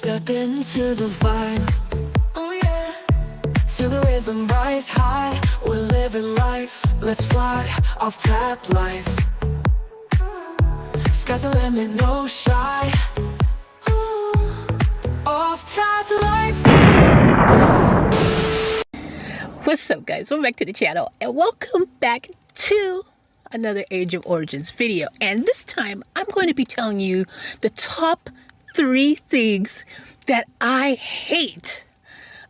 Step into the vibe, oh yeah. Feel the rhythm rise high. We're living life, let's fly off tap life. Sky's the limit, no shy. Ooh, off tap life. What's up, guys? Welcome back to the channel and welcome back to another Age of Origins video. And this time I'm going to be telling you the top 3 things that I hate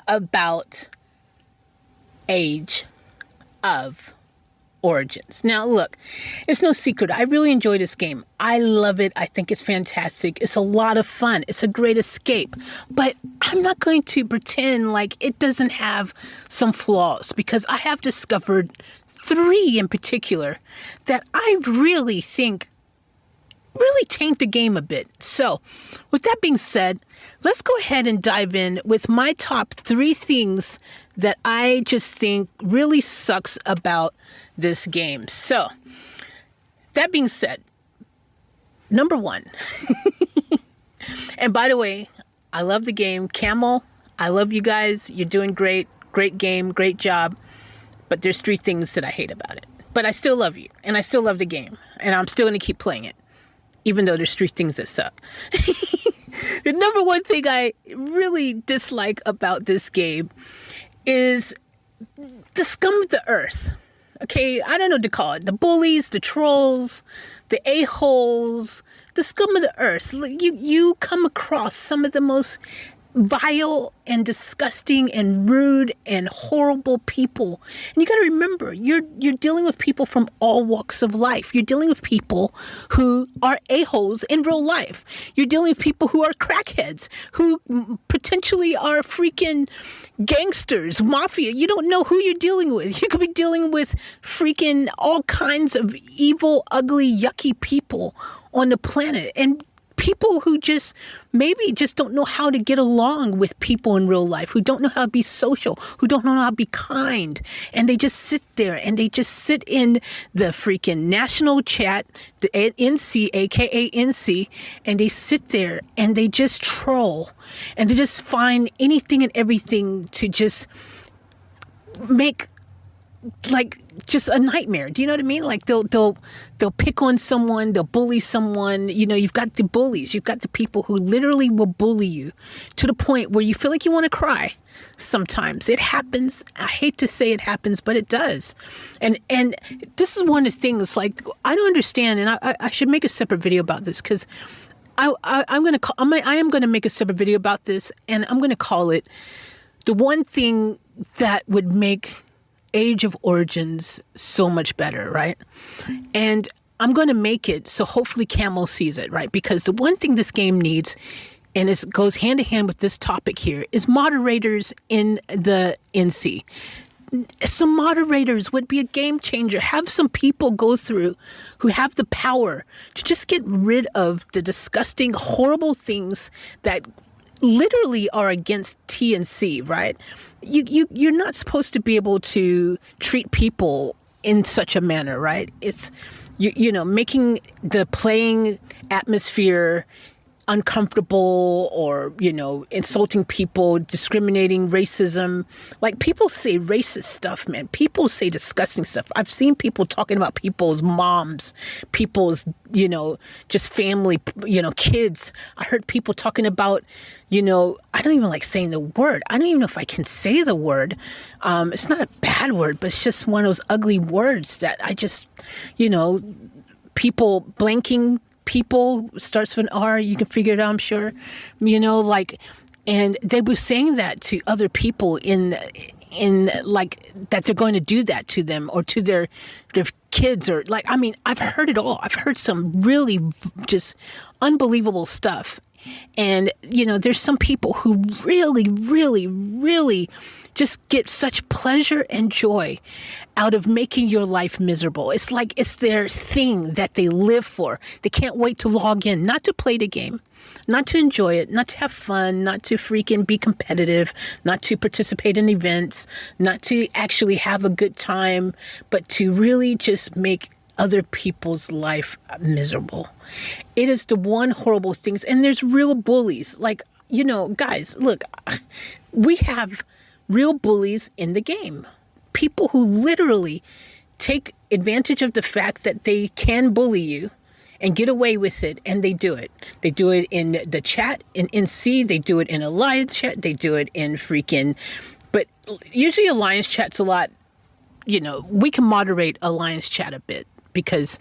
about Age of Origins. Now look, it's no secret, I really enjoy this game. I love it. I think it's fantastic. It's a lot of fun. It's a great escape. But I'm not going to pretend like it doesn't have some flaws, because I have discovered 3 in particular that I really think really taint the game a bit. So with that being said, let's go ahead and dive in with my top 3 things that I just think really sucks about this game. So that being said, number 1, and by the way, I love the game. Camel, I love you guys. You're doing great. Great game. Great job. But there's 3 things that I hate about it. But I still love you. And I still love the game. And I'm still going to keep playing it, even though there's 3 things that suck. The number 1 thing I really dislike about this game is the scum of the earth. Okay, I don't know what to call it. The bullies, the trolls, the a-holes, the scum of the earth. You come across some of the most vile and disgusting and rude and horrible people. And you got to remember, you're dealing with people from all walks of life. You're dealing with people who are a-holes in real life. You're dealing with people who are crackheads, who potentially are freaking gangsters, mafia. You don't know who you're dealing with. You could be dealing with freaking all kinds of evil, ugly, yucky people on the planet. And people who just maybe just don't know how to get along with people in real life, who don't know how to be social, who don't know how to be kind. And they just sit there and they just sit in the freaking national chat, the NC, aka NC, and they sit there and they just troll and they just find anything and everything to just make like just a nightmare. Do you know what I mean? Like they'll pick on someone, they'll bully someone. You know, you've got the bullies, you've got the people who literally will bully you to the point where you feel like you want to cry. Sometimes it happens. I hate to say it happens, but it does. And this is one of the things, like, I don't understand, and I should make a separate video about this, because I am going to make a separate video about this, and I'm going to call it the one thing that would make Age of Origins so much better, right? And I'm going to make it so hopefully Camel sees it, right? Because the one thing this game needs, and it goes hand in hand with this topic here, is moderators in the NC. Some moderators would be a game changer. Have some people go through who have the power to just get rid of the disgusting, horrible things that literally are against TNC, right? You're not supposed to be able to treat people in such a manner, right? It's you know, making the playing atmosphere uncomfortable, or, you know, insulting people, discriminating, racism. Like, people say racist stuff, man. People say disgusting stuff. I've seen people talking about people's moms, people's, you know, just family, you know, kids. I heard people talking about, you know, I don't even like saying the word. I don't even know if I can say the word. It's not a bad word, but it's just one of those ugly words that I just, you know, people blanking people, starts with an R, you can figure it out, I'm sure, you know, like, and they were saying that to other people in like, that they're going to do that to them or to their kids, or like, I mean, I've heard it all. I've heard some really just unbelievable stuff. And, you know, there's some people who really, really, really just get such pleasure and joy out of making your life miserable. It's like it's their thing that they live for. They can't wait to log in, not to play the game, not to enjoy it, not to have fun, not to freaking be competitive, not to participate in events, not to actually have a good time, but to really just make other people's life miserable. It is the one horrible thing. And there's real bullies. Like, guys, look, we have real bullies in the game. People who literally take advantage of the fact that they can bully you and get away with it, and they do it. They do it in the chat, in NC, they do it in Alliance chat, they do it in but usually Alliance chat's a lot, we can moderate Alliance chat a bit because,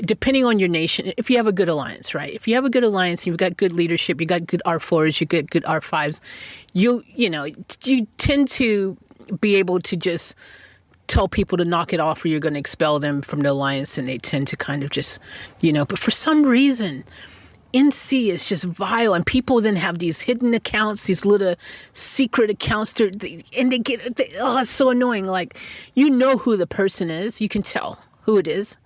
depending on your nation, if you have a good alliance, right? If you have a good alliance and you've got good leadership, you got good R4s, you got good R5s, you tend to be able to just tell people to knock it off or you're going to expel them from the alliance, and they tend to kind of just, but for some reason, NC is just vile, and people then have these hidden accounts, these little secret accounts, and it's so annoying. Like, who the person is, you can tell who it is,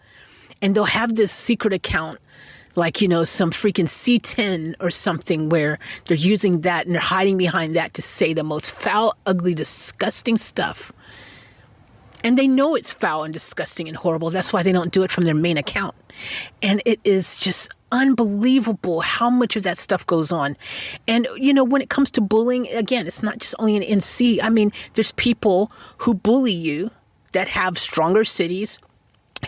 and they'll have this secret account, like, some freaking C10 or something, where they're using that and they're hiding behind that to say the most foul, ugly, disgusting stuff. And they know it's foul and disgusting and horrible. That's why they don't do it from their main account. And it is just unbelievable how much of that stuff goes on. And, when it comes to bullying, again, it's not just only in NC. I mean, there's people who bully you that have stronger cities,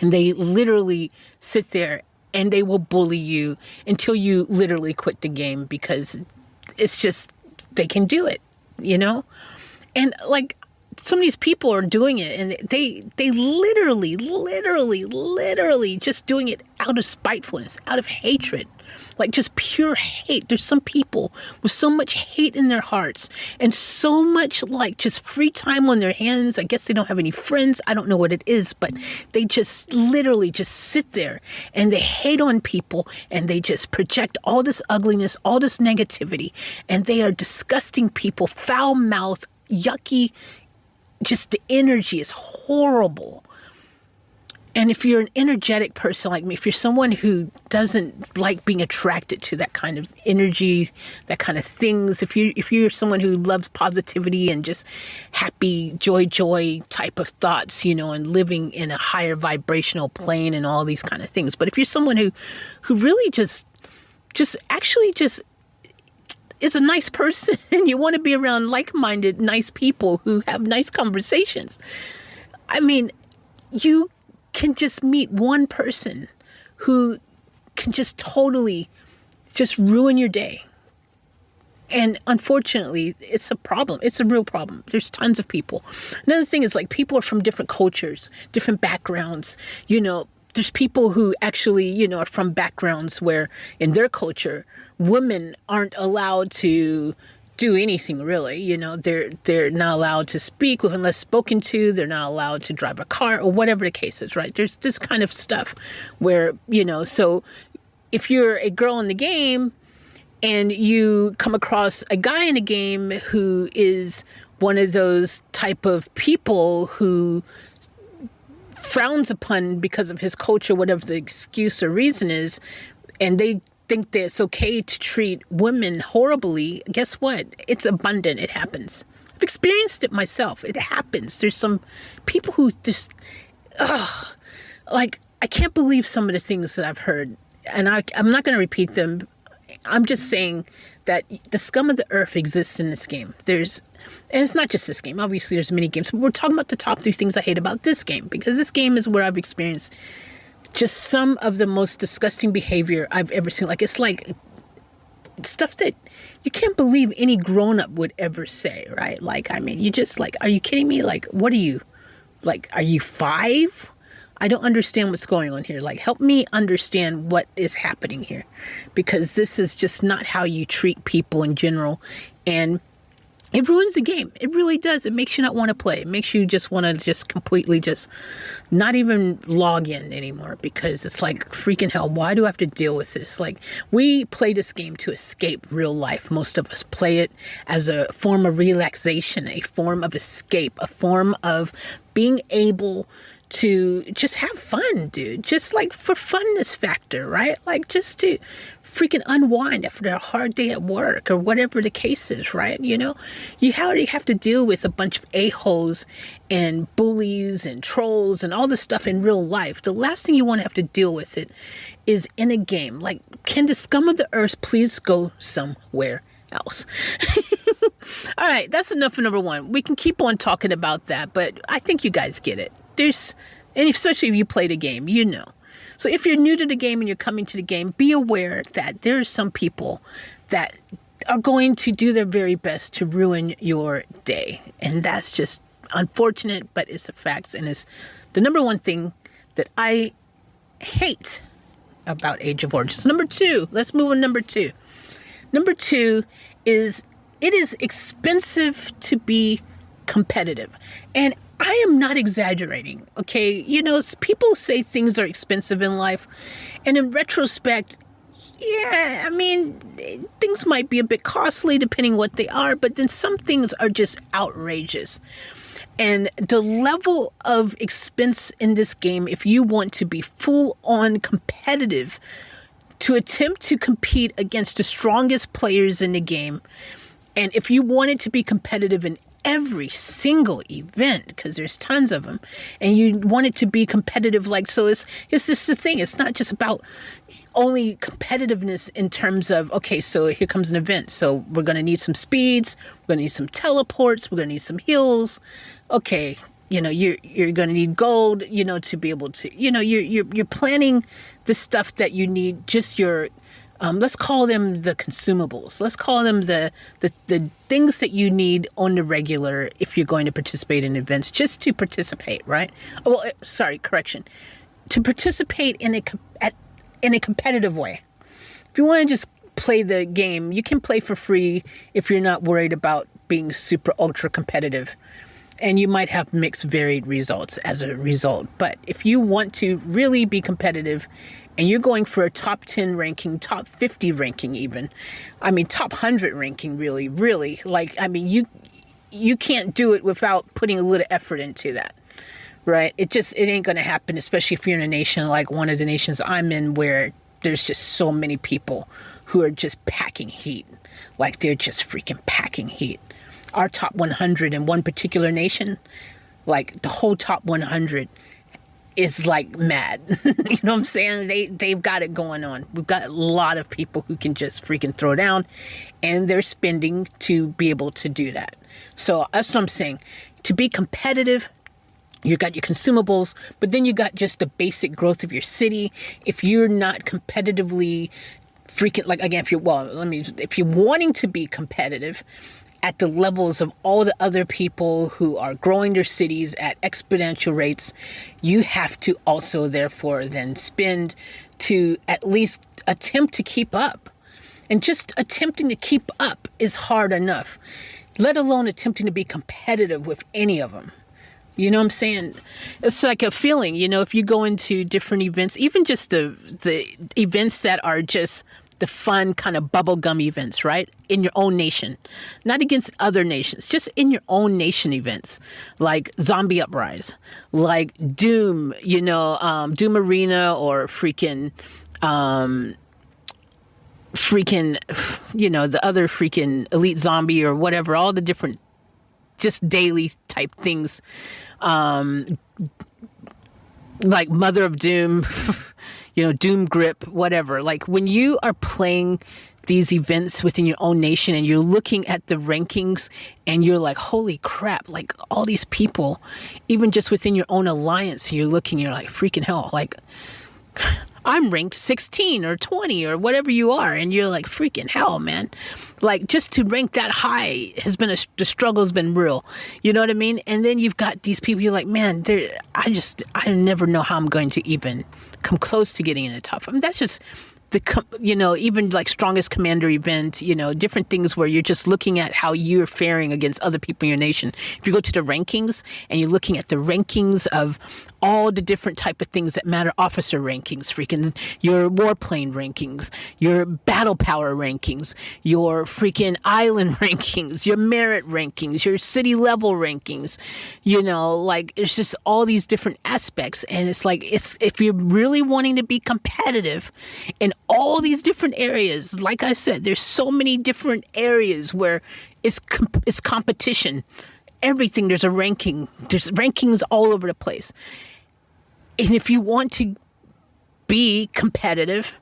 and they literally sit there and they will bully you until you literally quit the game, because it's just, they can do it, And like, some of these people are doing it, and they literally just doing it out of spitefulness, out of hatred, like just pure hate. There's some people with so much hate in their hearts and so much like just free time on their hands. I guess they don't have any friends. I don't know what it is, but they just literally just sit there and they hate on people, and they just project all this ugliness, all this negativity, and they are disgusting people, foul mouth, yucky. Just the energy is horrible. And if you're an energetic person like me, if you're someone who doesn't like being attracted to that kind of energy, that kind of things, if you're someone who loves positivity and just happy, joy type of thoughts, and living in a higher vibrational plane and all these kind of things. But if you're someone who really just actually is a nice person and you want to be around like-minded, nice people who have nice conversations, I mean, you can just meet one person who can just totally just ruin your day. And unfortunately, it's a problem. It's a real problem. There's tons of people. Another thing is, like, people are from different cultures, different backgrounds, There's people who actually, are from backgrounds where in their culture, women aren't allowed to do anything really. They're not allowed to speak unless spoken to. They're not allowed to drive a car or whatever the case is, right? There's this kind of stuff where, so if you're a girl in the game and you come across a guy in the game who is one of those type of people who frowns upon because of his culture, whatever the excuse or reason is, and they think that it's okay to treat women horribly, guess what? It's abundant. It happens. I've experienced it myself. It happens. There's some people who just, I can't believe some of the things that I've heard, and I'm not going to repeat them. I'm just saying that the scum of the earth exists in this game. And it's not just this game. Obviously, there's many games. But we're talking about the top 3 things I hate about this game, because this game is where I've experienced just some of the most disgusting behavior I've ever seen. Like, it's like stuff that you can't believe any grown-up would ever say, right? Like, I mean, you just like, are you kidding me? Like, what are you? Like, are you 5? I don't understand what's going on here. Like, help me understand what is happening here, because this is just not how you treat people in general. And it ruins the game. It really does. It makes you not want to play. It makes you just want to just completely just not even log in anymore, because it's like, freaking hell, why do I have to deal with this? Like, we play this game to escape real life. Most of us play it as a form of relaxation, a form of escape, a form of being able to just have fun, dude. Just like for funness factor, right? Like just to freaking unwind after a hard day at work or whatever the case is, right? You know, you already have to deal with a bunch of a-holes and bullies and trolls and all this stuff in real life. The last thing you want to have to deal with it is in a game. Like, can the scum of the earth please go somewhere house. All right, that's enough for number one. We can keep on talking about that, but I think you guys get it. And especially if you play the game, you know. So if you're new to the game and you're coming to the game, be aware that there are some people that are going to do their very best to ruin your day. And that's just unfortunate, but it's a fact. And it's the number one thing that I hate about Age of Origins. Number two, let's move on. Number two. Number two is it is expensive to be competitive. And I am not exaggerating, okay? You know, people say things are expensive in life. And in retrospect, yeah, I mean, things might be a bit costly depending what they are, but then some things are just outrageous. And the level of expense in this game, if you want to be full-on competitive, to attempt to compete against the strongest players in the game, and if you wanted to be competitive in every single event, because there's tons of them, and you want it to be competitive, like, so it's just the thing. It's not just about only competitiveness in terms of, okay, so here comes an event. So we're going to need some speeds. We're going to need some teleports. We're going to need some heals. Okay, you know, you're going to need gold, you know, to be able to, you know, you're planning the stuff that you need, just your, let's call them the consumables. Let's call them the things that you need on the regular if you're going to participate in events, just to participate, right? Oh, well, sorry, correction. To participate in a competitive way. If you want to just play the game, you can play for free if you're not worried about being super ultra competitive. And you might have mixed varied results as a result. But if you want to really be competitive and you're going for a top 10 ranking, top 50 ranking even, I mean, top 100 ranking really, like, I mean, you can't do it without putting a little effort into that. Right? It ain't going to happen, especially if you're in a nation like one of the nations I'm in, where there's just so many people who are just packing heat. Like, they're just freaking packing heat. Our top 100 in one particular nation, like the whole top 100 is like mad. You know what I'm saying? They've got it going on. We've got a lot of people who can just freaking throw down, and they're spending to be able to do that. So that's what I'm saying. To be competitive, you got your consumables, but then you got just the basic growth of your city. If you're not competitively freaking, like, again, if you're wanting to be competitive at the levels of all the other people who are growing their cities at exponential rates, you have to also therefore then spend to at least attempt to keep up. And just attempting to keep up is hard enough, let alone attempting to be competitive with any of them. You know what I'm saying? It's like a feeling, you know, if you go into different events, even just the events that are just the fun kind of bubblegum events, right? In your own nation, not against other nations, just in your own nation events, like Zombie Uprise, like Doom, you know, Doom Arena, or freaking, you know, the other freaking Elite Zombie or whatever, all the different just daily type things, like Mother of Doom, you know, Doom Grip, whatever. Like, when you are playing these events within your own nation and you're looking at the rankings and you're like, holy crap, like all these people, even just within your own alliance, you're looking, you're like, freaking hell, like, I'm ranked 16 or 20 or whatever you are. And you're like, freaking hell, man. Like, just to rank that high has been the struggle's been real. You know what I mean? And then you've got these people, you're like, man, I never know how I'm going to even come close to getting in the top. I mean, that's just you know, even like strongest commander event, you know, different things where you're just looking at how you're faring against other people in your nation. If you go to the rankings and you're looking at the rankings of all the different type of things that matter, officer rankings, freaking your warplane rankings, your battle power rankings, your freaking island rankings, your merit rankings, your city level rankings, you know, like, it's just all these different aspects. And it's like, if you're really wanting to be competitive in all these different areas, like I said, there's so many different areas where it's competition. Everything, there's a ranking. There's rankings all over the place. And if you want to be competitive,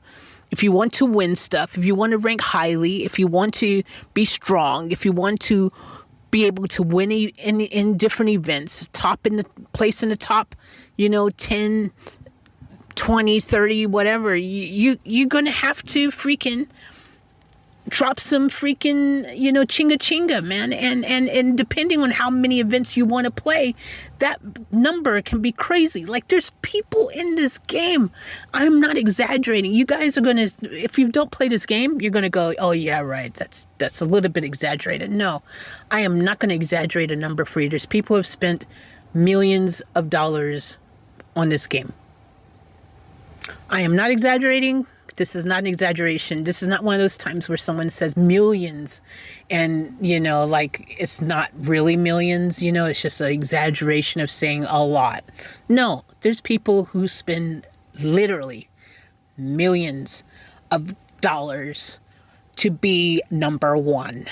if you want to win stuff, if you want to rank highly, if you want to be strong, if you want to be able to win in different events, place in the top, 10, 20, 30, whatever, you're going to have to freaking drop some freaking, chinga chinga, man. And depending on how many events you want to play, that number can be crazy. Like, there's people in this game. I'm not exaggerating. You guys are going to, if you don't play this game, you're going to go, oh yeah, right. That's a little bit exaggerated. No, I am not going to exaggerate a number for you. There's people who have spent millions of dollars on this game. I am not exaggerating. This is not an exaggeration. This is not one of those times where someone says millions and, it's not really millions, it's just an exaggeration of saying a lot. No, there's people who spend literally millions of dollars to be number one,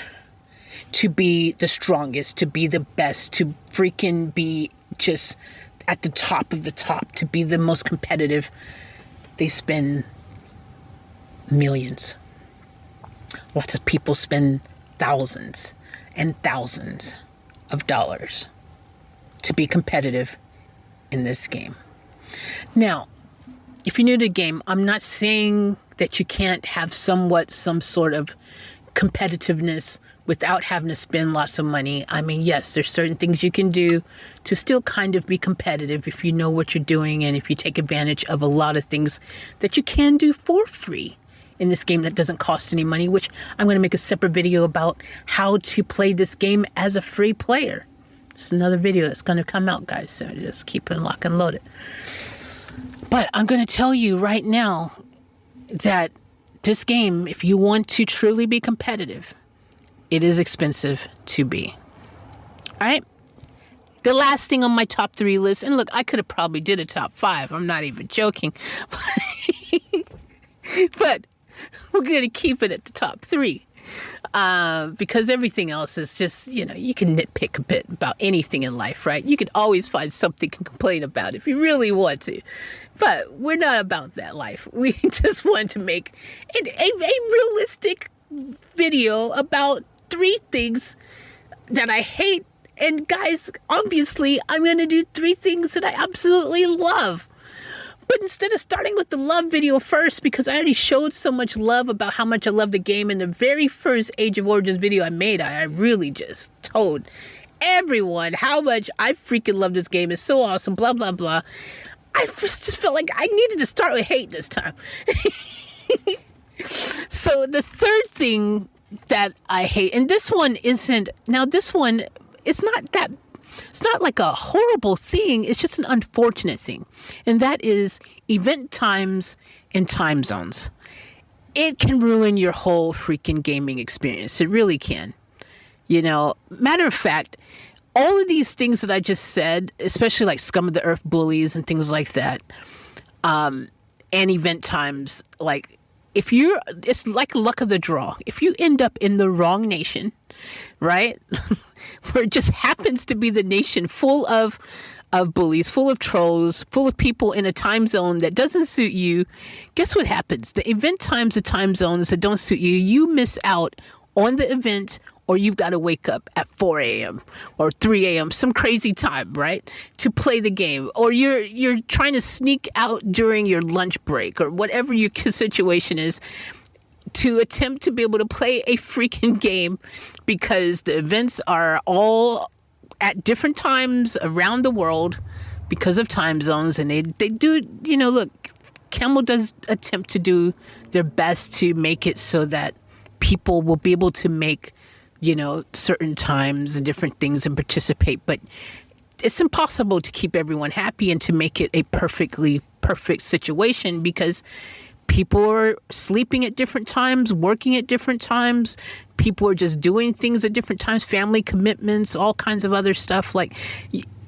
to be the strongest, to be the best, to freaking be just at the top of the top, to be the most competitive. They spend millions. Lots of people spend thousands and thousands of dollars to be competitive in this game. Now, if you're new to the game, I'm not saying that you can't have some sort of competitiveness without having to spend lots of money. I mean, yes, there's certain things you can do to still kind of be competitive if you know what you're doing and if you take advantage of a lot of things that you can do for free in this game that doesn't cost any money, which I'm going to make a separate video about how to play this game as a free player. It's another video that's going to come out, guys, so just keep it locked and loaded. But I'm going to tell you right now that this game, if you want to truly be competitive, it is expensive to be. All right? The last thing on my top 3 list, and look, I could have probably did a top 5. I'm not even joking. But we're going to keep it at the top 3. Because everything else is just, you can nitpick a bit about anything in life, right? You can always find something to complain about if you really want to. But we're not about that life. We just want to make a realistic video about 3 things that I hate. And guys, obviously, I'm going to do 3 things that I absolutely love. But instead of starting with the love video first, because I already showed so much love about how much I love the game in the very first Age of Origins video I made, I really just told everyone how much I freaking love this game. It's so awesome, blah, blah, blah. I just felt like I needed to start with hate this time. So the third thing that I hate, and this one, it's not like a horrible thing. It's just an unfortunate thing. And that is event times and time zones. It can ruin your whole freaking gaming experience. It really can. Matter of fact, all of these things that I just said, especially like Scum of the Earth bullies and things like that, and event times, like it's like luck of the draw. If you end up in the wrong nation, right? Where it just happens to be the nation full of bullies, full of trolls, full of people in a time zone that doesn't suit you, guess what happens? The event times, the time zones that don't suit you, you miss out on the event, or you've got to wake up at 4 a.m. or 3 a.m., some crazy time, right, to play the game. Or you're trying to sneak out during your lunch break or whatever your situation is to attempt to be able to play a freaking game because the events are all at different times around the world because of time zones. And they do, look, Camel does attempt to do their best to make it so that people will be able to make, certain times and different things and participate. But it's impossible to keep everyone happy and to make it a perfect situation because people are sleeping at different times, working at different times. People are just doing things at different times, family commitments, all kinds of other stuff. Like,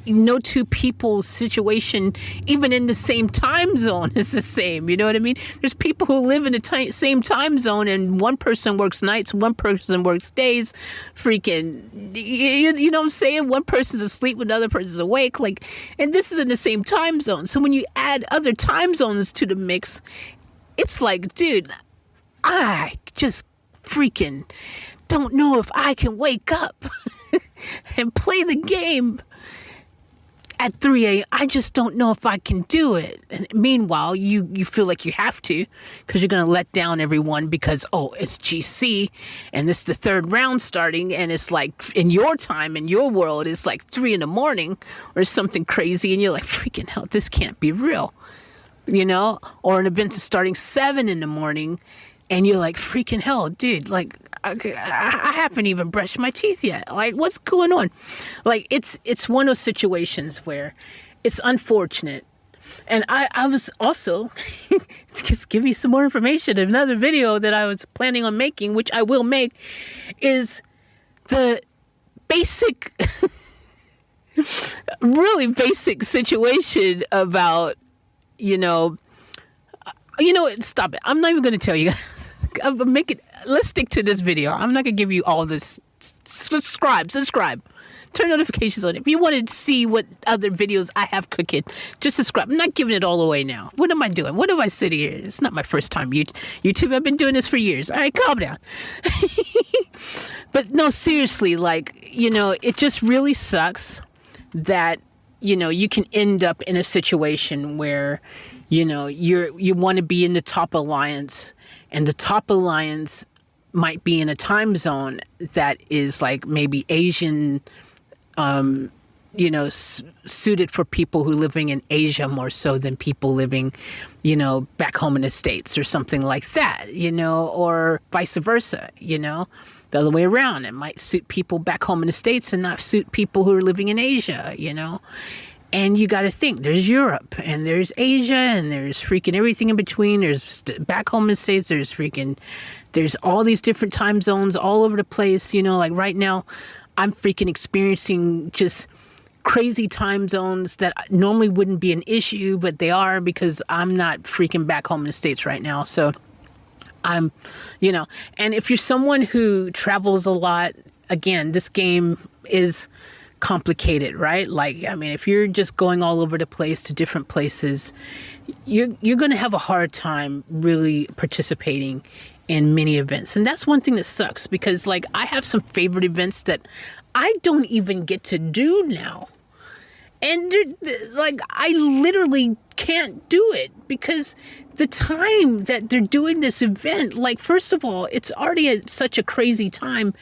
no two people's situation, even in the same time zone, is the same. You know what I mean? There's people who live in the same time zone, and one person works nights, one person works days. Freaking, you know what I'm saying? One person's asleep, another person's awake. And this is in the same time zone. So when you add other time zones to the mix, it's like, dude, I just freaking don't know if I can wake up and play the game at 3 a.m. I just don't know if I can do it. And meanwhile, you feel like you have to, because you're going to let down everyone because, oh, it's GC and this is the third round starting. And it's like in your time, in your world, it's like 3 a.m. or something crazy. And you're like, freaking hell, this can't be real, or an event is starting 7 a.m. and you're like, freaking hell, dude, like, I haven't even brushed my teeth yet. Like, what's going on? Like, it's one of those situations where it's unfortunate. And I was also, just give you some more information, another video that I was planning on making, which I will make, is the basic, really basic situation about, stop it. I'm not even going to tell you guys. Let's stick to this video. I'm not gonna give you all this. Subscribe, turn notifications on. If you want to see what other videos I have cooking, just subscribe. I'm not giving it all away now. What am I doing? What am I sitting here? It's not my first time YouTube. I've been doing this for years. All right, calm down. But no, seriously, like, it just really sucks that you can end up in a situation where you want to be in the top alliance. And the top alliance might be in a time zone that is like maybe Asian, suited for people who are living in Asia more so than people living, back home in the States or something like that, or vice versa, the other way around. It might suit people back home in the States and not suit people who are living in Asia, And you got to think, there's Europe and there's Asia and there's freaking everything in between. There's back home in the States, there's all these different time zones all over the place. Like right now, I'm freaking experiencing just crazy time zones that normally wouldn't be an issue, but they are because I'm not freaking back home in the States right now. So I'm, and if you're someone who travels a lot, again, this game is complicated, right? Like, I mean, if you're just going all over the place to different places, you're going to have a hard time really participating in many events. And that's one thing that sucks because, like, I have some favorite events that I don't even get to do now. And like, I literally can't do it because the time that they're doing this event, like, first of all, it's already at such a crazy time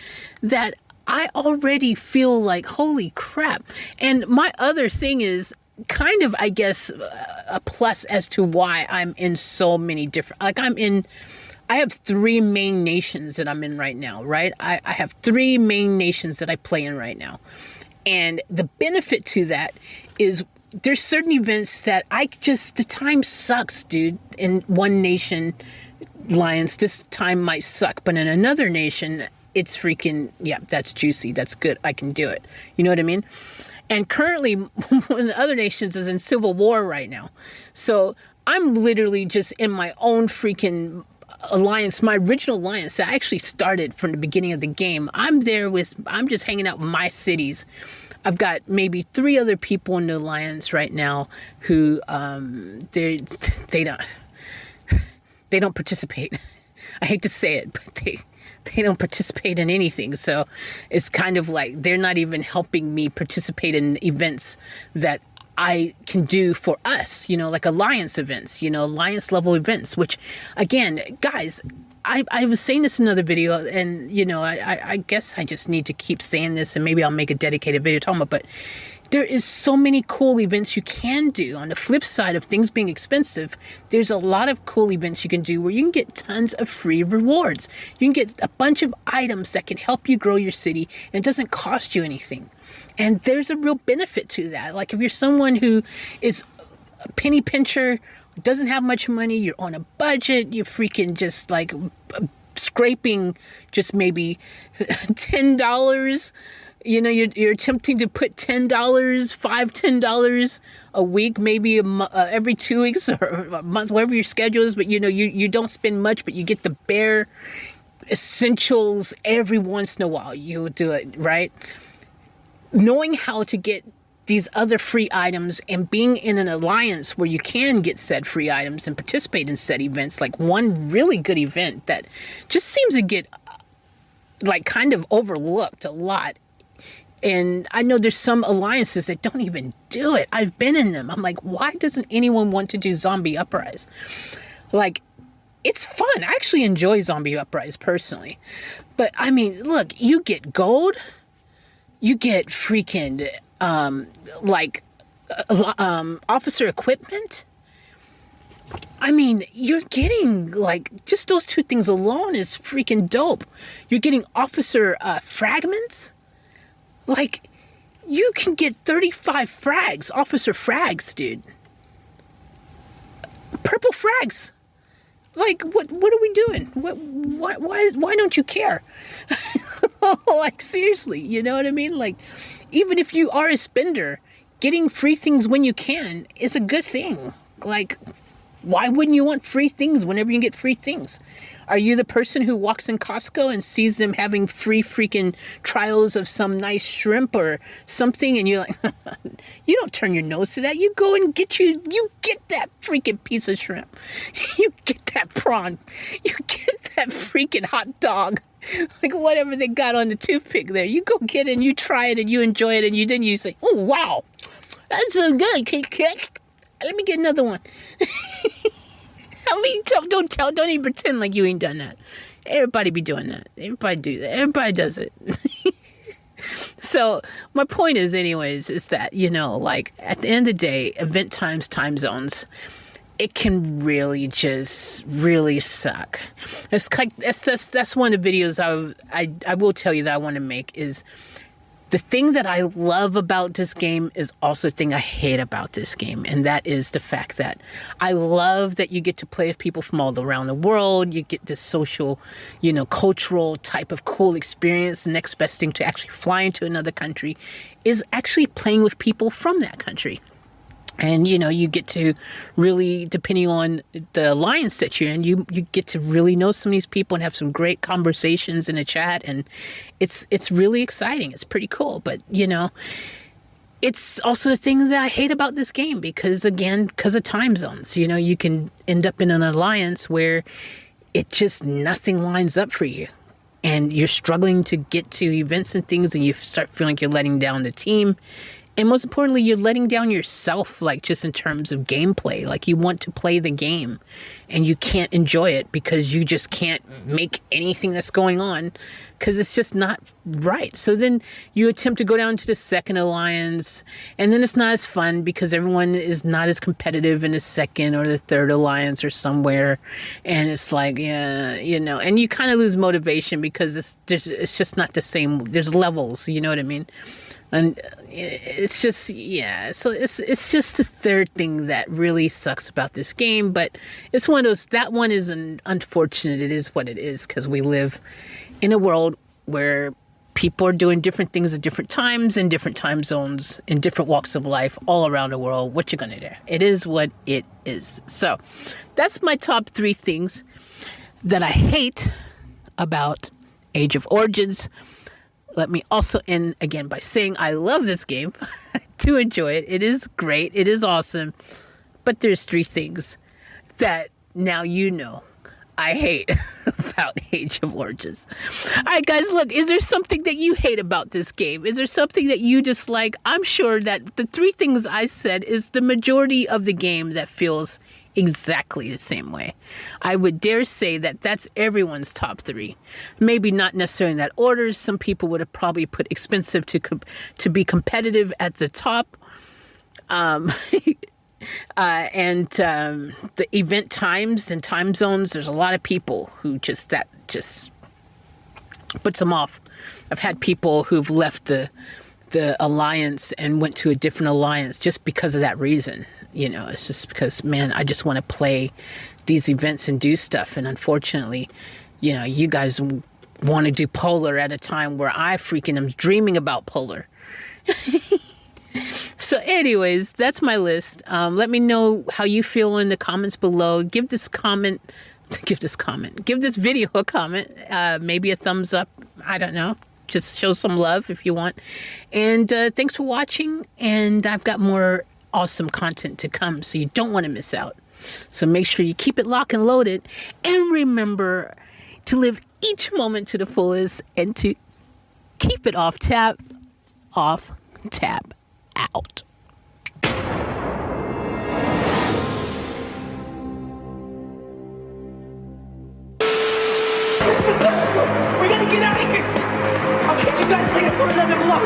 that I already feel like, holy crap. And my other thing is kind of, I guess, a plus as to why I'm in so many different, like I have 3 main nations that I'm in right now, right? I have 3 main nations that I play in right now. And the benefit to that is there's certain events that the time sucks, dude. In one nation, Lions, this time might suck. But in another nation, it's freaking, yeah, that's juicy. That's good. I can do it. You know what I mean? And currently, one of the other nations is in civil war right now. So I'm literally just in my own freaking alliance, my original alliance that I actually started from the beginning of the game. I'm just hanging out with my cities. I've got maybe 3 other people in the alliance right now who they don't participate. I hate to say it, but they don't participate in anything. So it's kind of like they're not even helping me participate in events that I can do for us, like alliance events, alliance level events, which again, guys, I was saying this in another video and, I guess I just need to keep saying this and maybe I'll make a dedicated video talking about, but there is so many cool events you can do. On the flip side of things being expensive, there's a lot of cool events you can do where you can get tons of free rewards. You can get a bunch of items that can help you grow your city and it doesn't cost you anything. And there's a real benefit to that. Like if you're someone who is a penny pincher, doesn't have much money, you're on a budget, you're freaking just like scraping just maybe $10, you're attempting to put $10 a week, maybe every 2 weeks or a month, whatever your schedule is, but you don't spend much, but you get the bare essentials every once in a while. You do it, right? Knowing how to get these other free items and being in an alliance where you can get said free items and participate in said events. Like one really good event that just seems to get like kind of overlooked a lot. And I know there's some alliances that don't even do it. I've been in them. I'm like, why doesn't anyone want to do Zombie Uprise? Like, it's fun. I actually enjoy Zombie Uprise personally. But I mean, look, you get gold, you get freaking officer equipment. I mean, you're getting like just those two things alone is freaking dope. You're getting officer fragments. Like, you can get 35 frags, officer frags, dude. Purple frags. Like, what are we doing? Why don't you care? Like, seriously, you know what I mean? Like, even if you are a spender, getting free things when you can is a good thing. Like, why wouldn't you want free things whenever you get free things? Are you the person who walks in Costco and sees them having free freaking trials of some nice shrimp or something, and you're like, you don't turn your nose to that. You go and you get that freaking piece of shrimp. You get that prawn. You get that freaking hot dog. Like whatever they got on the toothpick there. You go get it and you try it and you enjoy it, and you say, oh, wow, that's so good. Let me get another one. I mean, don't even pretend like you ain't done that. Everybody be doing that. Everybody do that. Everybody does it. So my point is anyways, is that, you know, like at the end of the day, event times, time zones, it can really just really suck. That's one of the videos I will tell you that I want to make is the thing that I love about this game is also the thing I hate about this game. And that is the fact that I love that you get to play with people from all around the world. You get this social, you know, cultural type of cool experience. The next best thing to actually fly into another country is actually playing with people from that country. And, you know, you get to really, depending on the alliance that you're in, you get to really know some of these people and have some great conversations in the chat. And it's really exciting. It's pretty cool. But, you know, it's also the things that I hate about this game because of time zones. You know, you can end up in an alliance where it just nothing lines up for you. And you're struggling to get to events and things, and you start feeling like you're letting down the team. And most importantly, you're letting down yourself, like just in terms of gameplay. Like you want to play the game and you can't enjoy it because you just can't make anything that's going on because it's just not right. So then you attempt to go down to the second alliance and then it's not as fun because everyone is not as competitive in the second or the third alliance or somewhere. And it's like, yeah, you know, and you kind of lose motivation because it's just not the same. There's levels, you know what I mean? And it's just, yeah, so it's just the third thing that really sucks about this game. But it's one of those, that one is unfortunate. It is what it is because we live in a world where people are doing different things at different times in different time zones, in different walks of life, all around the world. What you gonna do? It is what it is. So that's my top 3 things that I hate about Age of Origins. Let me also end again by saying I love this game. I do enjoy it. It is great. It is awesome. But there's 3 things that now you know I hate about Age of Origins. All right, guys, look, is there something that you hate about this game? Is there something that you dislike? I'm sure that the 3 things I said is the majority of the game that feels exactly the same way. I would dare say that that's everyone's top 3. Maybe not necessarily in that order. Some people would have probably put expensive to be competitive at the top. The event times and time zones, there's a lot of people who just puts them off. I've had people who've left the alliance and went to a different alliance just because of that reason. You know, it's just because, man, I just want to play these events and do stuff. And unfortunately, you know, you guys want to do Polar at a time where I freaking am dreaming about Polar. So anyways, that's my list. Let me know how you feel in the comments below. Give this video a comment, maybe a thumbs up. I don't know. just show some love if you want. And thanks for watching. And I've got more awesome content to come, so you don't want to miss out. So make sure you keep it locked and loaded. And remember to live each moment to the fullest and to keep it off tap, out. We gotta get out of here! I'll catch you guys later for another blow!